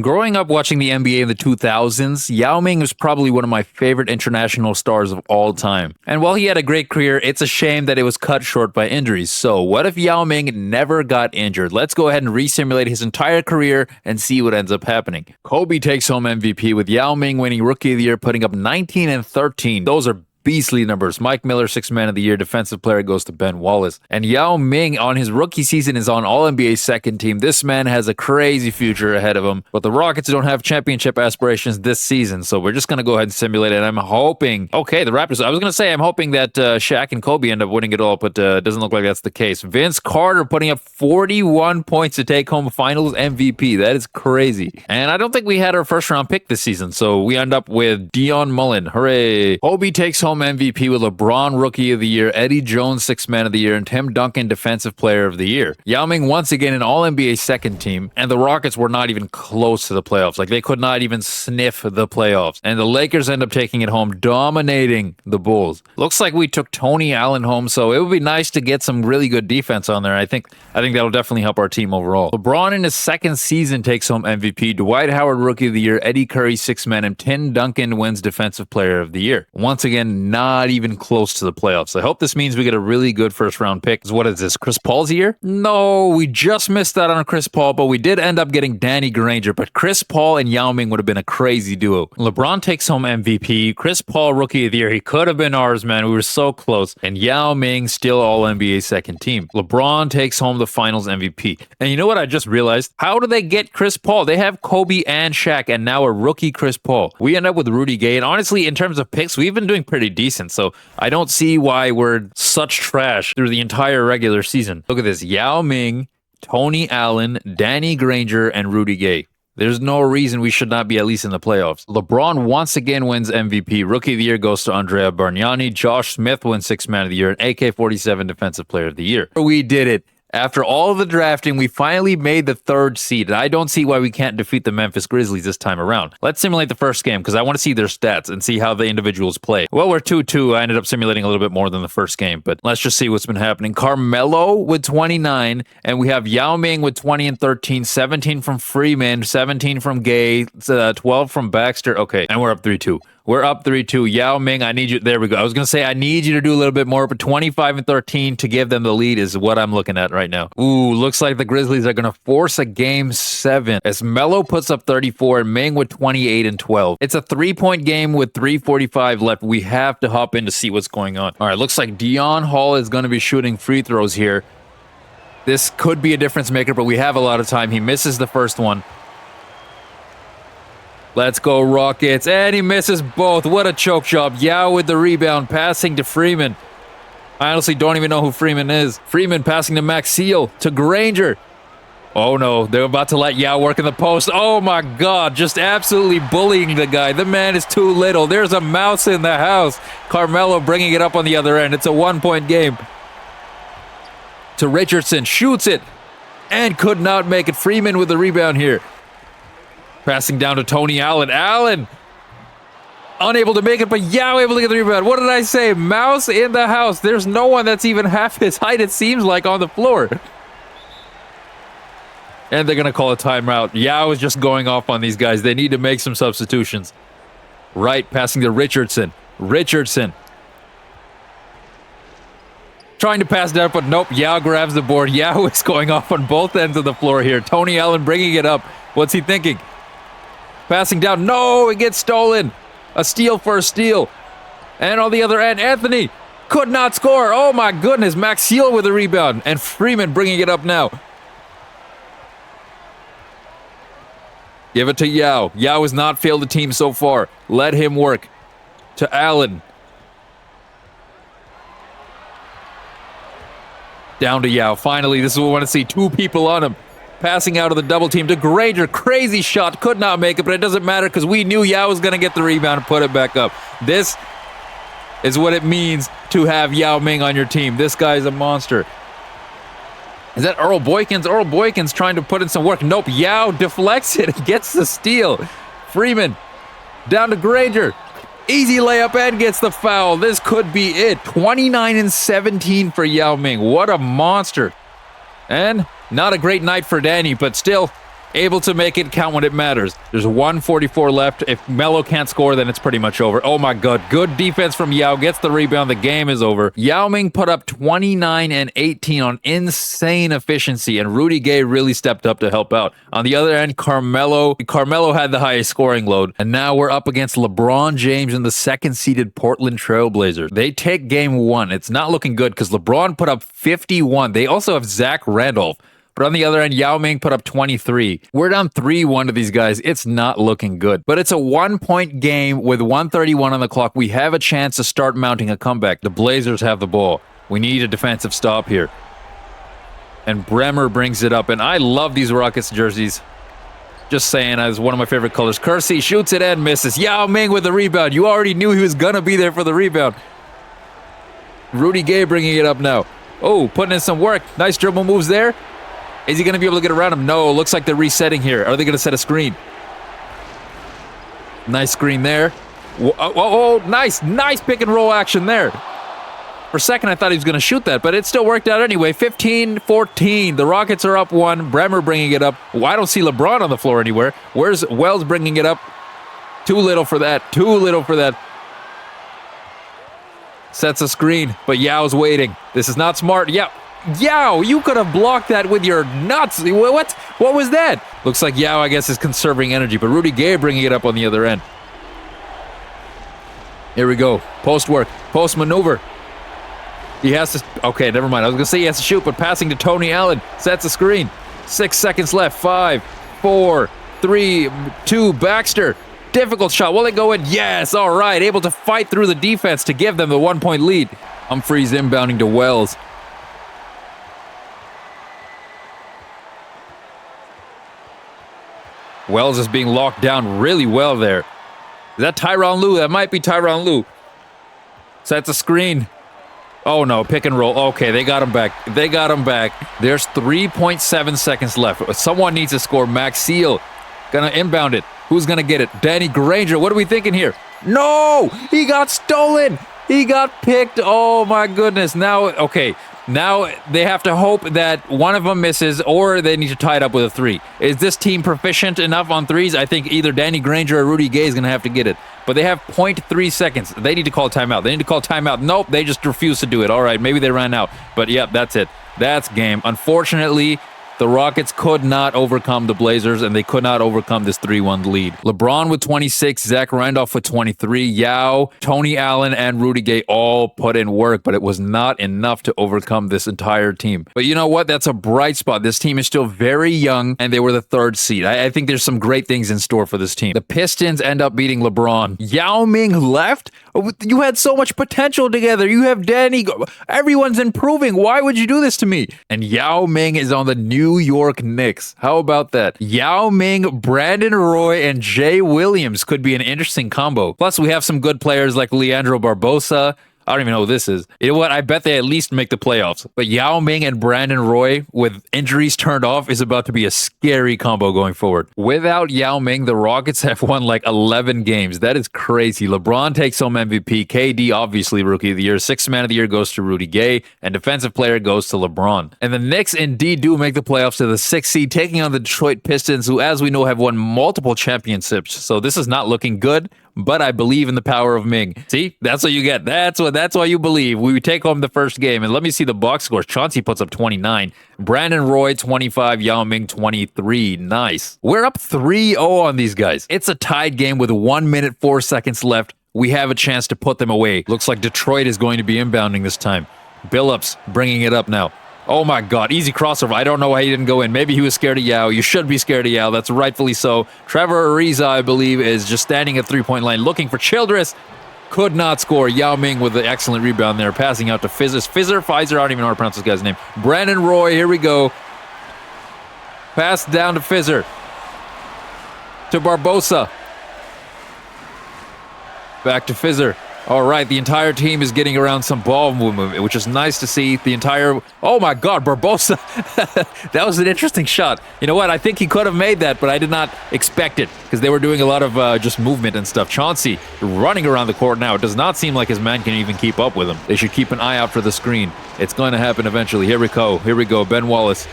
Growing up watching the NBA in the 2000s, Yao Ming was probably one of my favorite international stars of all time. And while he had a great career, it's a shame that it was cut short by injuries. So what if Yao Ming never got injured? Let's go ahead and resimulate his entire career and see what ends up happening. Kobe takes home MVP with Yao Ming winning Rookie of the Year, putting up 19 and 13. Those are beastly numbers. Mike Miller, Sixth Man of the Year. Defensive Player goes to Ben Wallace. And Yao Ming on his rookie season is on All-NBA second team. This man has a crazy future ahead of him. But the Rockets don't have championship aspirations this season, so we're just going to go ahead and simulate it. I'm hoping... Okay, the Raptors... I was going to say I'm hoping that Shaq and Kobe end up winning it all, but it doesn't look like that's the case. Vince Carter putting up 41 points to take home Finals MVP. That is crazy. And I don't think we had our first-round pick this season, so we end up with Dion Mullen. Hooray. Kobe takes home MVP with LeBron Rookie of the Year, Eddie Jones Sixth Man of the Year, and Tim Duncan Defensive Player of the Year. Yao Ming once again an All-NBA second team, and the Rockets were not even close to the playoffs. Like, they could not even sniff the playoffs. And the Lakers end up taking it home, dominating the Bulls. Looks like we took Tony Allen home, so it would be nice to get some really good defense on there. I think that'll definitely help our team overall. LeBron in his second season takes home MVP, Dwight Howard Rookie of the Year, Eddie Curry Sixth Man, and Tim Duncan wins Defensive Player of the Year. Once again, not even close to the playoffs. I hope this means we get a really good first round pick. What is this, Chris Paul's year? No, we just missed out on Chris Paul, but we did end up getting Danny Granger. But Chris Paul and Yao Ming would have been a crazy duo. LeBron takes home MVP. Chris Paul Rookie of the Year. He could have been ours, man. We were so close. And Yao Ming still All-NBA second team. LeBron takes home the Finals MVP. And you know what I just realized? How do they get Chris Paul? They have Kobe and Shaq, and now a rookie Chris Paul. We end up with Rudy Gay. And honestly, in terms of picks, we've been doing pretty decent. So I don't see why we're such trash through the entire regular season. Look at this. Yao Ming, Tony Allen, Danny Granger, and Rudy Gay. There's no reason we should not be at least in the playoffs. LeBron once again wins MVP. Rookie of the Year goes to Andrea Bargnani. Josh Smith wins Sixth Man of the Year and AK-47 Defensive Player of the Year. We did it. After all of the drafting, we finally made the third seed, and I don't see why we can't defeat the Memphis Grizzlies this time around. Let's simulate the first game, because I want to see their stats and see how the individuals play. Well, we're 2-2. I ended up simulating a little bit more than the first game, but let's just see what's been happening. Carmelo with 29, and we have Yao Ming with 20 and 13, 17 from Freeman, 17 from Gay, 12 from Baxter. Okay, and we're up 3-2. We're up 3-2. Yao Ming, I need you. There we go. I was going to say I need you to do a little bit more, but 25 and 13 to give them the lead is what I'm looking at right now. Ooh, looks like the Grizzlies are going to force a game 7 as Melo puts up 34 and Ming with 28 and 12. It's a 3-point game with 3:45 left. We have to hop in to see what's going on. All right, looks like Dion Hall is going to be shooting free throws here. This could be a difference maker, but we have a lot of time. He misses the first one. Let's go, Rockets. And he misses both. What a choke job. Yao with the rebound, passing to Freeman. I honestly don't even know who Freeman is. Freeman passing to Maxiel, to Granger. Oh no, they're about to let Yao work in the post. Oh my God, just absolutely bullying the guy. The man is too little. There's a mouse in the house. Carmelo bringing it up on the other end. It's a 1-point game. To Richardson, shoots it, and could not make it. Freeman with the rebound here. Passing down to Tony Allen. Allen unable to make it, but Yao able to get the rebound. What did I say? Mouse in the house. There's no one that's even half his height, it seems like, on the floor. And they're going to call a timeout. Yao is just going off on these guys. They need to make some substitutions. Right, passing to Richardson. Richardson. Trying to pass down, but nope. Yao grabs the board. Yao is going off on both ends of the floor here. Tony Allen bringing it up. What's he thinking? Passing down. No, it gets stolen. A steal for a steal. And on the other end, Anthony could not score. Oh my goodness. Maxiel with a rebound. And Freeman bringing it up now. Give it to Yao. Yao has not failed the team so far. Let him work. To Allen. Down to Yao. Finally, this is what we want to see. 2 people on him. Passing out of the double team to Granger. Crazy shot. Could not make it, but it doesn't matter because we knew Yao was going to get the rebound and put it back up. This is what it means to have Yao Ming on your team. This guy's a monster. Is that Earl Boykins? Earl Boykins trying to put in some work. Nope. Yao deflects it and gets the steal. Freeman down to Granger. Easy layup and gets the foul. This could be it. 29 and 17 for Yao Ming. What a monster. And not a great night for Danny, but still, able to make it count when it matters. There's 1:44 left. If Melo can't score, then it's pretty much over. Oh my god, good defense from Yao. Gets the rebound. The game is over. Yao Ming put up 29 and 18 on insane efficiency, and Rudy Gay really stepped up to help out. On the other end, Carmelo had the highest scoring load, and now we're up against LeBron James and the second-seeded Portland Trailblazers. They take game one. It's not looking good because LeBron put up 51. They also have Zach Randolph. But on the other end, Yao Ming put up 23. We're down 3-1 to these guys. It's not looking good. But it's a 1-point game with 1:31 on the clock. We have a chance to start mounting a comeback. The Blazers have the ball. We need a defensive stop here. And Bremer brings it up. And I love these Rockets jerseys. Just saying, as one of my favorite colors. Kersey shoots it and misses. Yao Ming with the rebound. You already knew he was going to be there for the rebound. Rudy Gay bringing it up now. Oh, putting in some work. Nice dribble moves there. Is he going to be able to get around him? No, looks like they're resetting here. Are they going to set a screen? Nice screen there. Oh, nice pick and roll action there. For a second, I thought he was going to shoot that, but it still worked out anyway. 15-14. The Rockets are up 1. Bremer bringing it up. Well, I don't see LeBron on the floor anywhere. Where's Wells bringing it up? Too little for that. Sets a screen, but Yao's waiting. This is not smart. Yao, you could have blocked that with your nuts. What was that? Looks like Yao, I guess, is conserving energy, but Rudy Gay bringing it up on the other end. Here we go. Post work. Post maneuver. He has to... Okay, never mind. I was going to say he has to shoot, but passing to Tony Allen. Sets a screen. 6 seconds left. 5, 4, 3, 2. Baxter. Difficult shot. Will it go in? Yes. All right. Able to fight through the defense to give them the 1-point lead. Humphreys inbounding to Wells. Wells is being locked down really well there. Is that Tyronn Lue? That might be Tyronn Lue. Sets a screen. Oh no, pick and roll. Okay, they got him back. There's 3.7 seconds left. Someone needs to score. Max Seal gonna inbound it. Who's gonna get it? Danny Granger. What are we thinking here? No! He got stolen! He got picked. Oh my goodness. Now they have to hope that one of them misses or they need to tie it up with a 3. Is this team proficient enough on threes? I think either Danny Granger or Rudy Gay is going to have to get it. But they have 0.3 seconds. They need to call timeout. Nope, they just refuse to do it. All right, maybe they ran out. But yep, that's it. That's game. Unfortunately, the Rockets could not overcome the Blazers, and they could not overcome this 3-1 lead. LeBron with 26, Zach Randolph with 23, Yao, Tony Allen, and Rudy Gay all put in work, but it was not enough to overcome this entire team. But you know what? That's a bright spot. This team is still very young, and they were the 3rd seed. I think there's some great things in store for this team. The Pistons end up beating LeBron. Yao Ming left? You had so much potential together. You have Danny. Everyone's improving. Why would you do this to me? And Yao Ming is on the New York Knicks. How about that? Yao Ming, Brandon Roy, and Jay Williams could be an interesting combo. Plus, we have some good players like Leandro Barbosa. I don't even know who this is. You know what? I bet they at least make the playoffs. But Yao Ming and Brandon Roy, with injuries turned off, is about to be a scary combo going forward. Without Yao Ming, the Rockets have won like 11 games. That is crazy. LeBron takes home MVP. KD, obviously, Rookie of the Year. Sixth Man of the Year goes to Rudy Gay. And Defensive Player goes to LeBron. And the Knicks indeed do make the playoffs to the 6th seed, taking on the Detroit Pistons, who, as we know, have won multiple championships. So this is not looking good. But I believe in the power of Ming. See, that's what you get. That's why you believe. We take home the first game. And let me see the box scores. Chauncey puts up 29. Brandon Roy, 25. Yao Ming, 23. Nice. We're up 3-0 on these guys. It's a tied game with 1 minute, 4 seconds left. We have a chance to put them away. Looks like Detroit is going to be inbounding this time. Billups bringing it up now. Oh my God, easy crossover. I don't know why he didn't go in. Maybe he was scared of Yao. You should be scared of Yao. That's rightfully so. Trevor Ariza, I believe, is just standing at 3-point line looking for Childress. Could not score. Yao Ming with the excellent rebound there. Passing out to Pfizer, I don't even know how to pronounce this guy's name. Brandon Roy, here we go. Pass down to Pfizer. To Barbosa. Back to Pfizer. All right, the entire team is getting around some ball movement, which is nice to see. The entire... Oh, my God, Barbosa. That was an interesting shot. You know what? I think he could have made that, but I did not expect it because they were doing a lot of just movement and stuff. Chauncey running around the court now. It does not seem like his man can even keep up with him. They should keep an eye out for the screen. It's going to happen eventually. Here we go. Ben Wallace.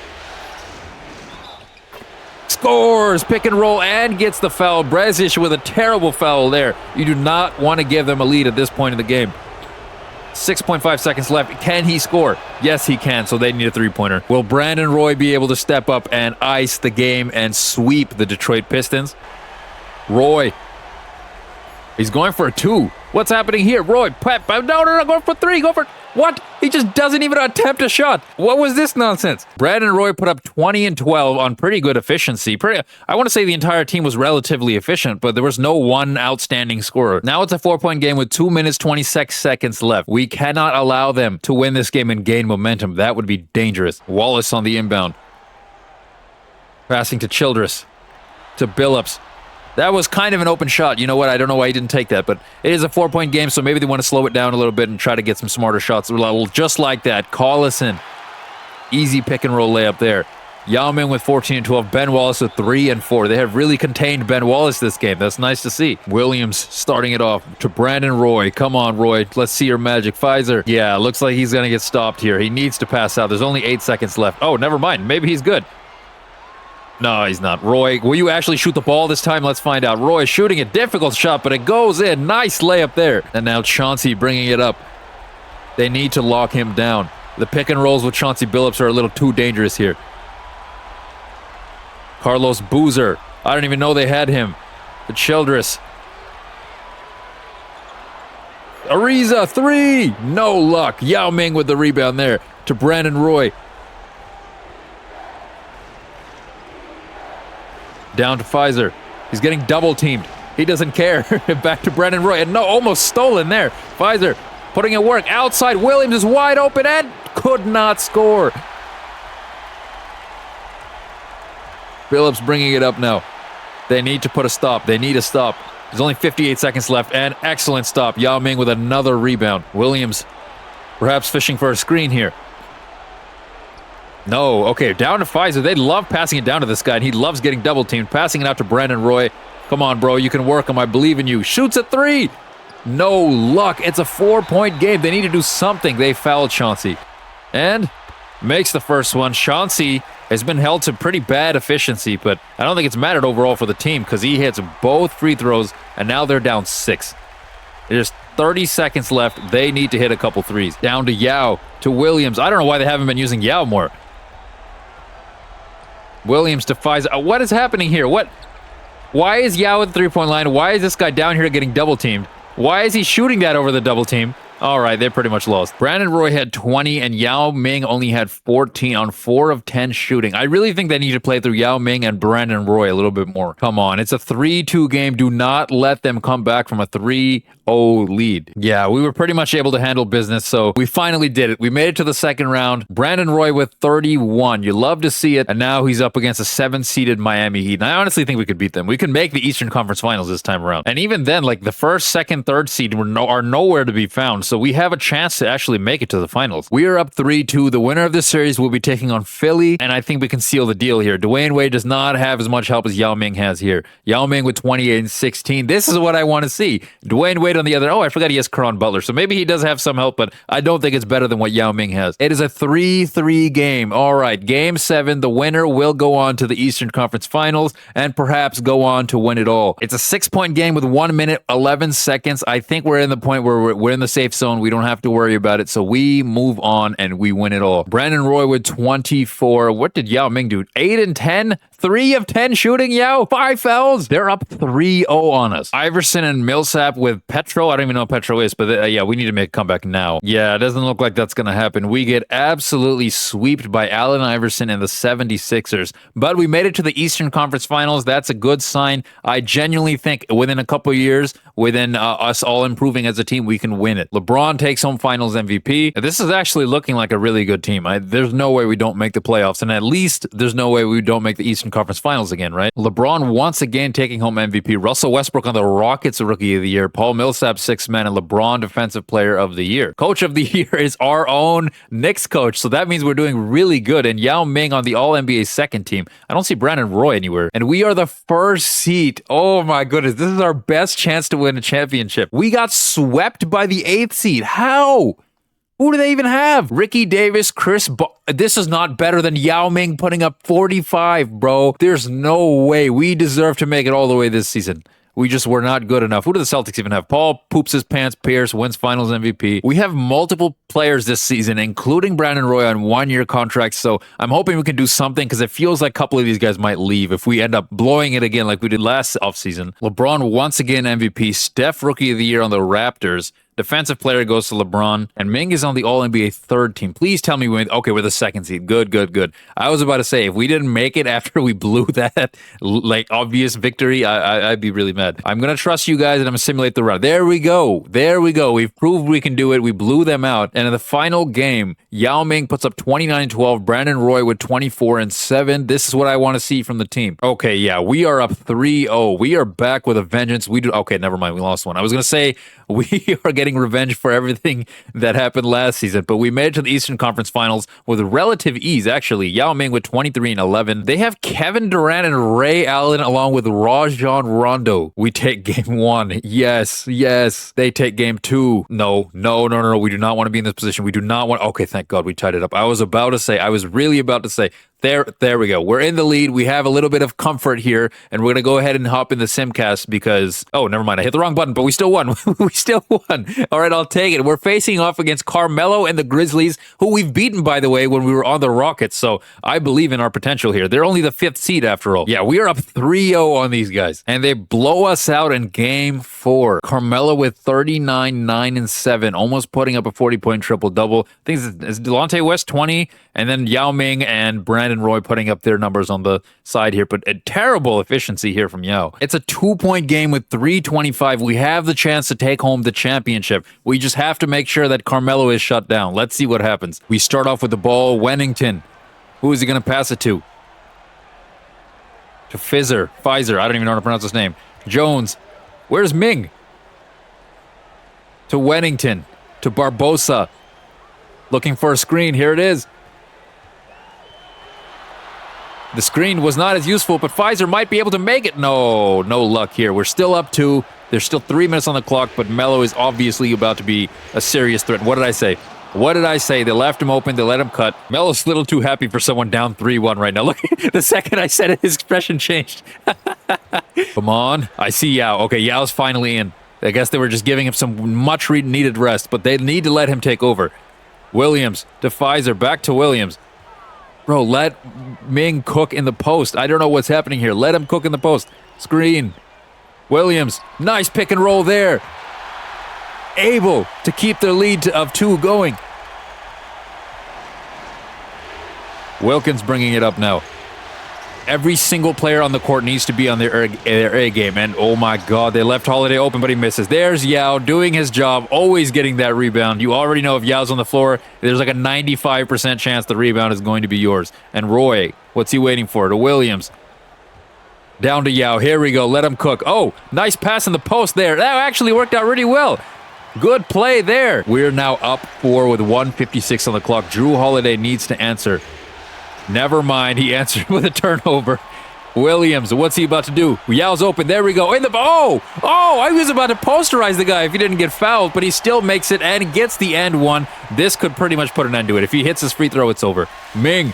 scores, pick and roll, and gets the foul. Brezich with a terrible foul there. You do not want to give them a lead at this point in the game. 6.5 seconds left. Can he score? Yes, he can, so they need a three-pointer. Will Brandon Roy be able to step up and ice the game and sweep the Detroit Pistons? Roy. He's going for a 2. What's happening here? Roy, Pep. No, go for 3. Go for... What? He just doesn't even attempt a shot. What was this nonsense? Brandon Roy put up 20 and 12 on pretty good efficiency. I want to say the entire team was relatively efficient, but there was no one outstanding scorer. Now it's a 4-point game with 2 minutes, 26 seconds left. We cannot allow them to win this game and gain momentum. That would be dangerous. Wallace on the inbound. Passing to Childress. To Billups. That was kind of an open shot. You know what? I don't know why he didn't take that, but it is a 4-point game, so maybe they want to slow it down a little bit and try to get some smarter shots. Just like that. Collison. Easy pick and roll layup there. Yao Ming with 14 and 12. Ben Wallace with 3 and 4. They have really contained Ben Wallace this game. That's nice to see. Williams starting it off to Brandon Roy. Come on, Roy. Let's see your magic. Pfizer. Yeah, looks like he's going to get stopped here. He needs to pass out. There's only 8 seconds left. Oh, never mind. Maybe he's good. No, he's not. Roy, will you actually shoot the ball this time? Let's find out. Roy shooting a difficult shot, but it goes in. Nice layup there. And now Chauncey bringing it up. They need to lock him down. The pick and rolls with Chauncey Billups are a little too dangerous here. Carlos Boozer. I don't even know they had him. The Childress. Ariza, 3. No luck. Yao Ming with the rebound there to Brandon Roy. Down to Pfizer. He's getting double teamed. He doesn't care. Back to Brandon Roy. And no, almost stolen there. Pfizer putting it work. Outside. Williams is wide open and could not score. Billups bringing it up now. They need to put a stop. They need a stop. There's only 58 seconds left. And excellent stop. Yao Ming with another rebound. Williams perhaps fishing for a screen here. No, okay, down to Pfizer. They love passing it down to this guy, and he loves getting double-teamed. Passing it out to Brandon Roy. Come on, bro, you can work him. I believe in you. Shoots a 3. No luck. It's a 4-point game. They need to do something. They fouled Chauncey. And makes the first one. Chauncey has been held to pretty bad efficiency, but I don't think it's mattered overall for the team because he hits both free throws, and now they're down 6. There's 30 seconds left. They need to hit a couple threes. Down to Yao, to Williams. I don't know why they haven't been using Yao more. Williams to Pfizer. What is happening here? Why is Yao at the three-point line? Why is this guy down here getting double-teamed? Why is he shooting that over the double team? All right, they pretty much lost. Brandon Roy had 20, and Yao Ming only had 14 on 4 of 10 shooting. I really think they need to play through Yao Ming and Brandon Roy a little bit more. Come on, it's a 3-2 game. Do not let them come back from a 3-0 lead. Yeah, we were pretty much able to handle business, so we finally did it. We made it to the second round. Brandon Roy with 31. You love to see it, and now he's up against a 7-seeded Miami Heat. And I honestly think we could beat them. We can make the Eastern Conference Finals this time around. And even then, like the first, second, third seed are nowhere to be found. So we have a chance to actually make it to the finals. We are up 3-2. The winner of this series will be taking on Philly, and I think we can seal the deal here. Dwayne Wade does not have as much help as Yao Ming has here. Yao Ming with 28 and 16. This is what I want to see. Dwayne Wade on the other. Oh, I forgot he has Caron Butler, so maybe he does have some help, but I don't think it's better than what Yao Ming has. It is a 3-3 game. All right, game 7. The winner will go on to the Eastern Conference Finals and perhaps go on to win it all. It's a 6-point game with 1 minute, 11 seconds. I think we're in the point where we're in the safe zone. We don't have to worry about it, so we move on and we win it all. Brandon Roy with 24. What did Yao Ming do? 8 and 10? 3 of 10 shooting, Yao. 5 fouls. They're up 3-0 on us. Iverson and Millsap with Petro. I don't even know what Petro is, but yeah, we need to make a comeback now. Yeah, it doesn't look like that's going to happen. We get absolutely swept by Allen Iverson and the 76ers, but we made it to the Eastern Conference Finals. That's a good sign. I genuinely think within a couple of years, within us all improving as a team, we can win it. LeBron takes home Finals MVP. This is actually looking like a really good team. There's no way we don't make the playoffs, and at least there's no way we don't make the Eastern Conference Finals again, right? LeBron once again taking home MVP. Russell Westbrook on the Rockets Rookie of the Year. Paul Millsap Sixth Man, and LeBron Defensive Player of the Year. Coach of the Year is our own Knicks coach, so that means we're doing really good. And Yao Ming on the All-NBA second team. I don't see Brandon Roy anywhere. And we are the first seed. Oh my goodness, this is our best chance to win a championship. We got swept by the 8th seed. How? Who do they even have? Ricky Davis, this is not better than Yao Ming putting up 45, bro. There's no way we deserve to make it all the way this season. We just were not good enough. Who do the Celtics even have? Paul poops his pants. Pierce wins finals MVP. We have multiple players this season, including Brandon Roy on one-year contracts. So I'm hoping we can do something because it feels like a couple of these guys might leave if we end up blowing it again like we did last offseason. LeBron once again MVP. Steph Rookie of the Year on the Raptors. Defensive player goes to LeBron, and Ming is on the All-NBA third team. Please tell me we're the second seed. Good. I was about to say, if we didn't make it after we blew that, like, obvious victory, I'd be really mad. I'm going to trust you guys, and I'm going to simulate the run. There we go. We've proved we can do it. We blew them out. And in the final game, Yao Ming puts up 29-12, Brandon Roy with 24-7. This is what I want to see from the team. Okay, yeah, we are up 3-0. We are back with a vengeance. Okay, never mind. We lost one. I was going to say, we are getting revenge for everything that happened last season, but we made it to the Eastern Conference Finals with relative ease, actually. Yao Ming with 23-11. They have Kevin Durant and Ray Allen along with Rajon Rondo. We take game 1. Yes. They take game 2. No. We do not want to be in this position. We do not want... Okay, thank God we tied it up. I was really about to say, there we go. We're in the lead. We have a little bit of comfort here, and we're going to go ahead and hop in the Simcast because... Oh, never mind. I hit the wrong button, but we still won. All right, I'll take it. We're facing off against Carmelo and the Grizzlies, who we've beaten, by the way, when we were on the Rockets, so I believe in our potential here. They're only the 5th seed, after all. Yeah, we are up 3-0 on these guys, and they blow us out in game 4. Carmelo with 39, 9, and 7, almost putting up a 40-point triple-double. I think it's Delonte West, 20, and then Yao Ming and Brandon Roy putting up their numbers on the side here, but a terrible efficiency here from Yao. It's a 2-point game with 3:25. We have the chance to take home the championship. We just have to make sure that Carmelo is shut down. Let's see what happens. We start off with the ball. Wennington. Who is he going to pass it to? To Pfizer. I don't even know how to pronounce his name. Jones. Where's Ming? To Wennington. To Barbosa. Looking for a screen. Here it is. The screen was not as useful, but Pfizer might be able to make it. No luck here. We're still up 2. There's still 3 minutes on the clock, but Melo is obviously about to be a serious threat. What did I say? They left him open. They let him cut. Melo's a little too happy for someone down 3-1 right now. Look, the second I said it, his expression changed. Come on. I see Yao. Okay, Yao's finally in. I guess they were just giving him some much-needed rest, but they need to let him take over. Williams to Pfizer. Back to Williams. Bro, let Ming cook in the post. I don't know what's happening here. Let him cook in the post. Screen. Williams. Nice pick and roll there. Able to keep their lead of 2 going. Wilkins bringing it up now. Every single player on the court needs to be on their A game. And oh my God, they left Holiday open, but he misses. There's Yao doing his job, always getting that rebound. You already know if Yao's on the floor, there's like a 95% chance the rebound is going to be yours. And Roy, what's he waiting for? To Williams. Down to Yao. Here we go. Let him cook. Oh, nice pass in the post there. That actually worked out really well. Good play there. We're now up 4 with 1:56 on the clock. Drew Holiday needs to answer. Never mind. He answered with a turnover. Williams, what's he about to do? Yao's open. There we go. I was about to posterize the guy if he didn't get fouled, but he still makes it and gets the end one. This could pretty much put an end to it. If he hits his free throw, it's over. Ming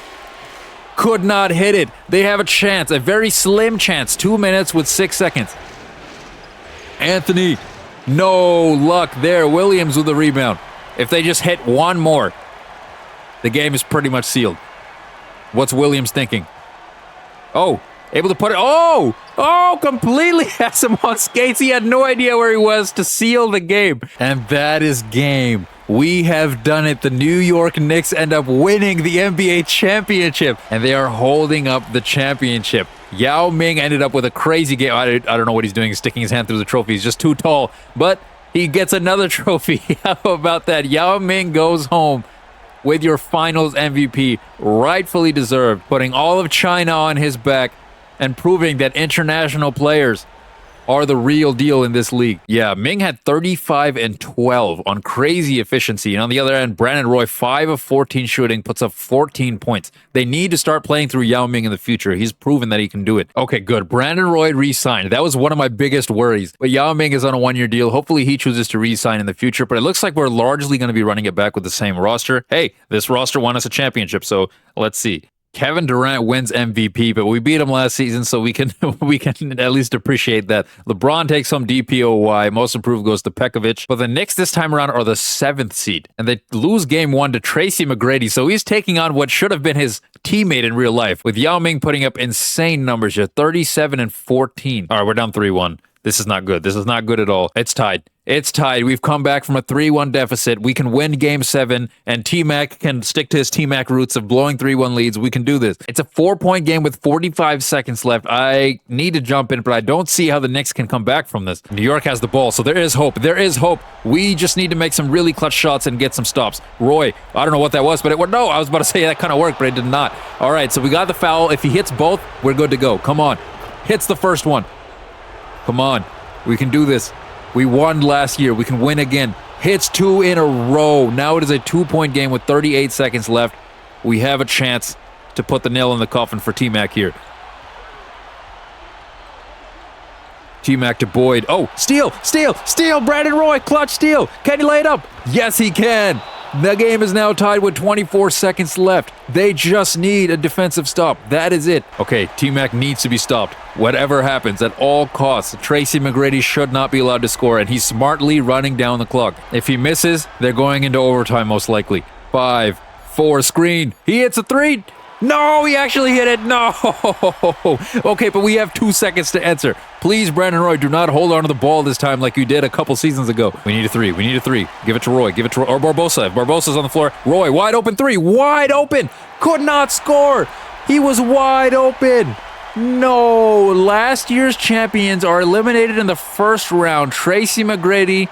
could not hit it. They have a chance, a very slim chance. 2 minutes with 6 seconds. Anthony, no luck there. Williams with the rebound. If they just hit one more, the game is pretty much sealed. What's Williams thinking? Oh, able to put it. Oh, completely has him on skates. He had no idea where he was to seal the game. And that is game. We have done it. The New York Knicks end up winning the NBA championship, and they are holding up the championship. Yao Ming ended up with a crazy game. I don't know what he's doing, sticking his hand through the trophy. He's just too tall, but he gets another trophy. How about that? Yao Ming goes home with your finals MVP, rightfully deserved, putting all of China on his back and proving that international players are the real deal in this league. Yeah, Ming had 35 and 12 on crazy efficiency. And on the other end, Brandon Roy, 5 of 14 shooting, puts up 14 points. They need to start playing through Yao Ming in the future. He's proven that he can do it. Okay, good. Brandon Roy re-signed. That was one of my biggest worries. But Yao Ming is on a one-year deal. Hopefully he chooses to re-sign in the future. But it looks like we're largely going to be running it back with the same roster. Hey, this roster won us a championship, so let's see. Kevin Durant wins MVP, but we beat him last season, so we can at least appreciate that. LeBron takes home DPOY. Most improved goes to Pekovic. But the Knicks this time around are the 7th seed, and they lose game 1 to Tracy McGrady, so he's taking on what should have been his teammate in real life, with Yao Ming putting up insane numbers here, 37 and 14. All right, we're down 3-1. This is not good. This is not good at all. It's tied. It's tied. We've come back from a 3-1 deficit. We can win game 7, and T-Mac can stick to his T-Mac roots of blowing 3-1 leads. We can do this. It's a 4-point game with 45 seconds left. I need to jump in, but I don't see how the Knicks can come back from this. New York has the ball, so there is hope. There is hope. We just need to make some really clutch shots and get some stops. Roy, I don't know what that was, but no, I was about to say that kind of worked, but it did not. All right, so we got the foul. If he hits both, we're good to go. Come on. Hits the first one. Come on. We can do this. We won last year. We can win again. Hits 2 in a row. Now it is a 2-point game with 38 seconds left. We have a chance to put the nail in the coffin for T-Mac here. T-Mac to Boyd. Oh, steal, steal, steal. Brandon Roy, clutch steal. Can he lay it up? Yes, he can. The game is now tied with 24 seconds left. They just need a defensive stop. That is it. Okay, T-Mac needs to be stopped. Whatever happens, at all costs, Tracy McGrady should not be allowed to score, and he's smartly running down the clock. If he misses, they're going into overtime most likely. 5, 4, screen. He hits a 3. No, he actually hit it. No. Okay, but we have 2 seconds to answer. Please, Brandon Roy, do not hold on to the ball this time like you did a couple seasons ago. We need a 3. We need a 3. Give it to Roy. Give it to Roy. Or Barbosa. If Barbosa's on the floor. Roy, wide open 3. Wide open. Could not score. He was wide open. No. Last year's champions are eliminated in the first round. Tracy McGrady.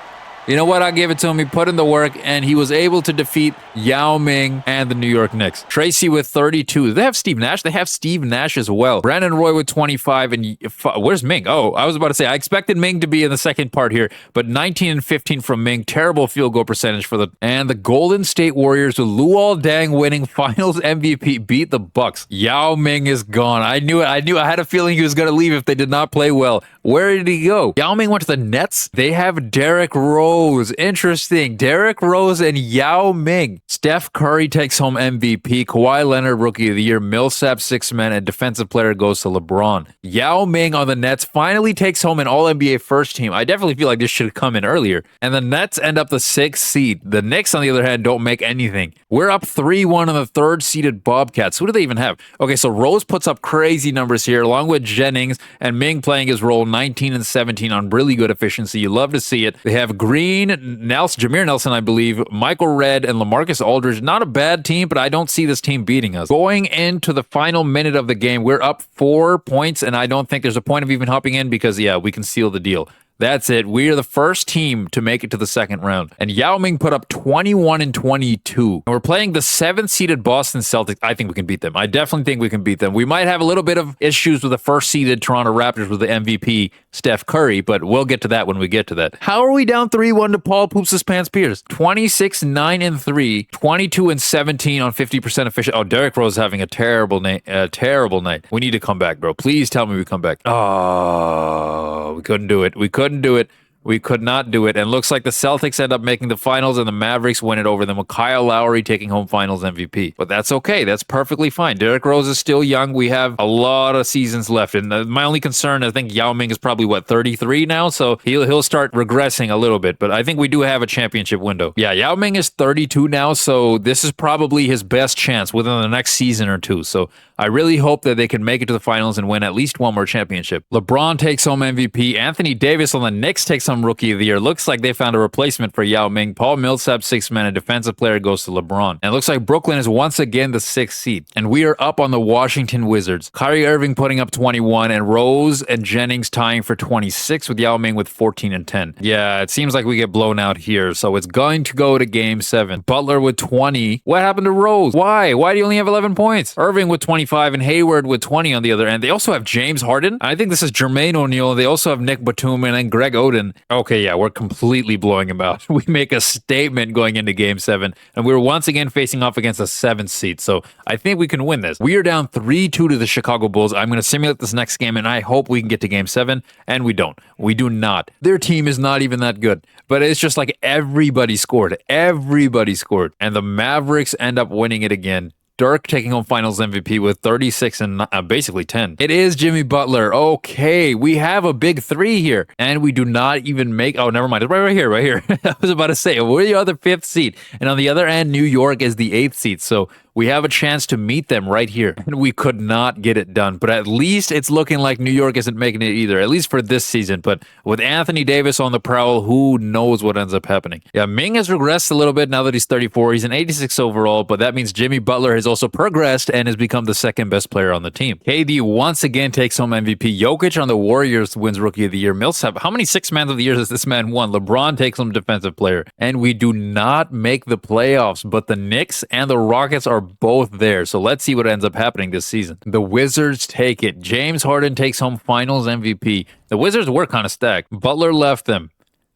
You know what? I'll give it to him. He put in the work, and he was able to defeat Yao Ming and the New York Knicks. Tracy with 32. They have Steve Nash. They have Steve Nash as well. Brandon Roy with 25. And where's Ming? Oh, I was about to say, I expected Ming to be in the second part here, but 19 and 15 from Ming. Terrible field goal percentage for and the Golden State Warriors with Luol Deng winning Finals MVP beat the Bucks. Yao Ming is gone. I knew it. I had a feeling he was going to leave if they did not play well. Where did he go? Yao Ming went to the Nets. They have Derrick Rose. Interesting. Derrick Rose and Yao Ming. Steph Curry takes home MVP. Kawhi Leonard, Rookie of the Year. Millsap, 6th man, and Defensive Player goes to LeBron. Yao Ming on the Nets finally takes home an All-NBA first team. I definitely feel like this should have come in earlier. And the Nets end up the 6th seed. The Knicks, on the other hand, don't make anything. We're up 3-1 on the 3rd-seeded Bobcats. Who do they even have? Okay, so Rose puts up crazy numbers here, along with Jennings and Ming playing his role, 19 and 17 on really good efficiency. You love to see it. They have Green, Jameer Nelson, I believe, Michael Redd, and LaMarcus Aldridge. Not a bad team, but I don't see this team beating us. Going into the final minute of the game, we're up 4 points, and I don't think there's a point of even hopping in because, yeah, we can seal the deal. That's it. We are the first team to make it to the second round. And Yao Ming put up 21 and 22. And we're playing the 7th-seeded Boston Celtics. I think we can beat them. I definitely think we can beat them. We might have a little bit of issues with the 1st-seeded Toronto Raptors with the MVP, Steph Curry, but we'll get to that when we get to that. How are we down 3-1 to Paul Poops His Pants Pierce? 26, 9 and 3, 22 and 17 on 50% efficient. Oh, Derrick Rose having a terrible night. We need to come back, bro. Please tell me we come back. Oh, we couldn't do it. We couldn't do it. We could not do it. And looks like the Celtics end up making the finals and the Mavericks win it over them with Kyle Lowry taking home finals MVP. But that's okay. That's perfectly fine. Derrick Rose is still young. We have a lot of seasons left. And my only concern, I think Yao Ming is probably, 33 now? So he'll start regressing a little bit. But I think we do have a championship window. Yeah, Yao Ming is 32 now. So this is probably his best chance within the next season or two. So I really hope that they can make it to the finals and win at least one more championship. LeBron takes home MVP. Anthony Davis on the Knicks takes home home Rookie of the Year. Looks like they found a replacement for Yao Ming. Paul Millsap, 6th man, and defensive player goes to LeBron. And it looks like Brooklyn is once again the 6th seed. And we are up on the Washington Wizards. Kyrie Irving putting up 21, and Rose and Jennings tying for 26, with Yao Ming with 14 and 10. Yeah, it seems like we get blown out here, so it's going to go to Game 7. Butler with 20. What happened to Rose? Why? Why do you only have 11 points? Irving with 25 and Hayward with 20 on the other end. They also have James Harden. I think this is Jermaine O'Neal. They also have Nick Batum and then Greg Oden. Okay, yeah, we're completely blowing him out. We make a statement going into Game 7, and we're once again facing off against a 7th seed, so I think we can win this. We are down 3-2 to the Chicago Bulls. I'm going to simulate this next game, and I hope we can get to Game 7, and we don't. We do not. Their team is not even that good, but it's just like everybody scored. Everybody scored, and the Mavericks end up winning it again. Dirk taking home finals MVP with 36 and basically 10. It is Jimmy Butler. Okay, we have a big 3 here, and we do not even make... Oh, never mind. It's right here, right here. I was about to say, we're the other 5th seed, and on the other end, New York is the 8th seed, so we have a chance to meet them right here, and we could not get it done. But at least it's looking like New York isn't making it either, at least for this season. But with Anthony Davis on the prowl, who knows what ends up happening? Yeah, Ming has regressed a little bit now that he's 34. He's an 86 overall, but that means Jimmy Butler has also progressed and has become the 2nd best player on the team. KD once again takes home MVP. Jokic on the Warriors wins Rookie of the Year. Millsap, how many 6th man of the year has this man won? LeBron takes home defensive player. And we do not make the playoffs, but the Knicks and the Rockets are both there. So let's see what ends up happening this season. The Wizards take it. James Harden takes home finals MVP. The Wizards were kind of stacked. Butler left them.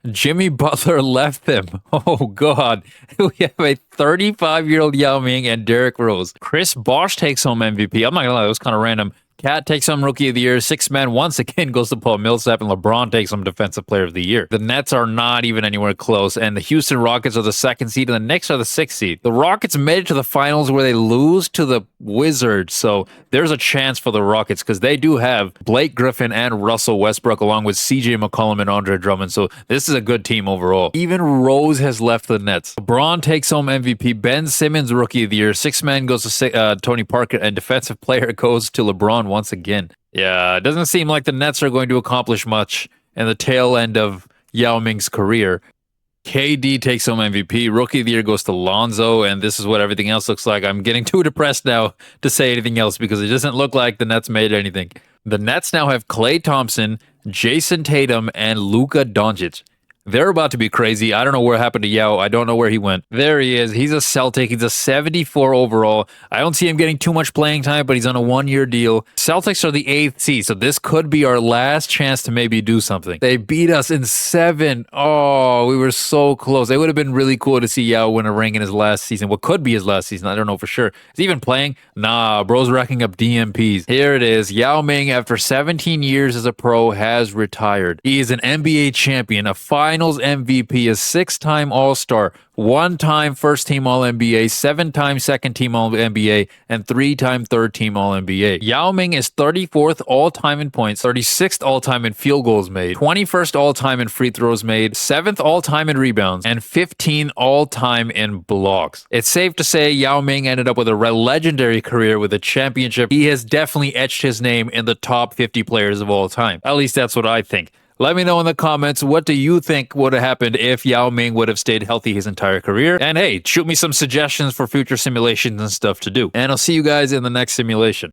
Jimmy Butler left them. Oh, God. We have a 35-year-old Yao Ming and Derrick Rose. Chris Bosh takes home MVP. I'm not going to lie, that was kind of random. Cat takes home Rookie of the Year. 6th man once again goes to Paul Millsap, and LeBron takes home Defensive Player of the Year. The Nets are not even anywhere close, and the Houston Rockets are the 2nd seed, and the Knicks are the 6th seed. The Rockets made it to the finals where they lose to the Wizards, so there's a chance for the Rockets because they do have Blake Griffin and Russell Westbrook along with CJ McCollum and Andre Drummond, so this is a good team overall. Even Rose has left the Nets. LeBron takes home MVP. Ben Simmons Rookie of the Year. 6th man goes to Tony Parker, and Defensive Player goes to LeBron once again. Yeah, it doesn't seem like the Nets are going to accomplish much in the tail end of Yao Ming's career. KD takes home MVP. Rookie of the Year goes to Lonzo, and this is what everything else looks like. I'm getting too depressed now to say anything else because it doesn't look like the Nets made anything. The Nets now have Klay Thompson, Jason Tatum, and Luka Doncic. They're about to be crazy. I don't know what happened to Yao. I don't know where he went. There he is. He's a Celtic. He's a 74 overall. I don't see him getting too much playing time, but he's on a 1-year deal. Celtics are the 8th seed, so this could be our last chance to maybe do something. They beat us in 7. Oh, we were so close. It would have been really cool to see Yao win a ring in his last season. What could be his last season? I don't know for sure. Is he even playing? Nah, bro's racking up DMPs. Here it is. Yao Ming, after 17 years as a pro, has retired. He is an NBA champion, a Finals MVP, a 6-time All-Star, 1-time first-team All-NBA, 7-time second-team All-NBA, and 3-time third-team All-NBA. Yao Ming is 34th all-time in points, 36th all-time in field goals made, 21st all-time in free throws made, 7th all-time in rebounds, and 15th all-time in blocks. It's safe to say Yao Ming ended up with a legendary career with a championship. He has definitely etched his name in the top 50 players of all time. At least that's what I think. Let me know in the comments, what do you think would have happened if Yao Ming would have stayed healthy his entire career? And hey, shoot me some suggestions for future simulations and stuff to do. And I'll see you guys in the next simulation.